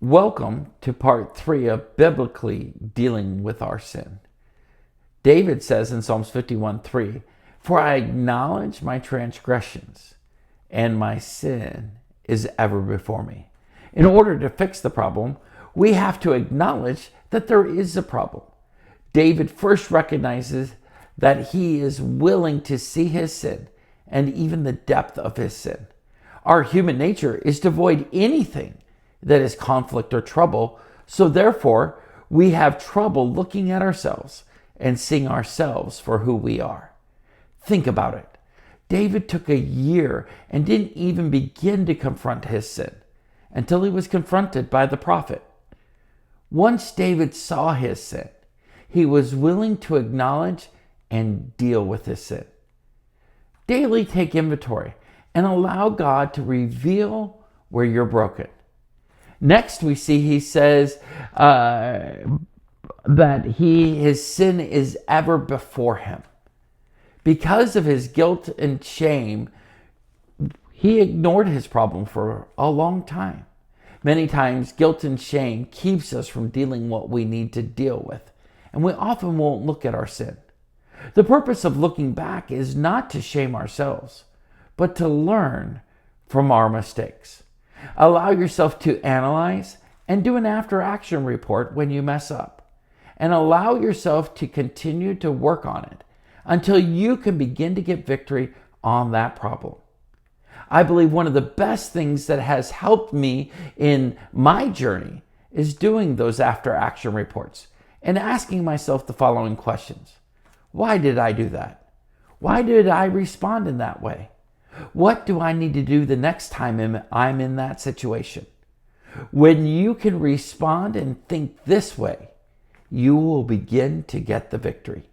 Welcome to part 3 of biblically dealing with our sin. David says in Psalms 51:3, "For I acknowledge my transgressions, and my sin is ever before me." In order to fix the problem, we have to acknowledge that there is a problem. David first recognizes that he is willing to see his sin and even the depth of his sin. Our human nature is to avoid anything that is conflict or trouble, so therefore we have trouble looking at ourselves and seeing ourselves for who we are. Think about it. David took a year and didn't even begin to confront his sin until he was confronted by the prophet. Once David saw his sin, he was willing to acknowledge and deal with his sin. Daily take inventory and allow God to reveal where you're broken. Next, we see he says that his sin is ever before him. Because of his guilt and shame, he ignored his problem for a long time. Many times, guilt and shame keeps us from dealing what we need to deal with, and we often won't look at our sin. The purpose of looking back is not to shame ourselves, but to learn from our mistakes. Allow yourself to analyze and do an after-action report when you mess up. And allow yourself to continue to work on it until you can begin to get victory on that problem. I believe one of the best things that has helped me in my journey is doing those after-action reports and asking myself the following questions. Why did I do that? Why did I respond in that way? What do I need to do the next time I'm in that situation? When you can respond and think this way, you will begin to get the victory.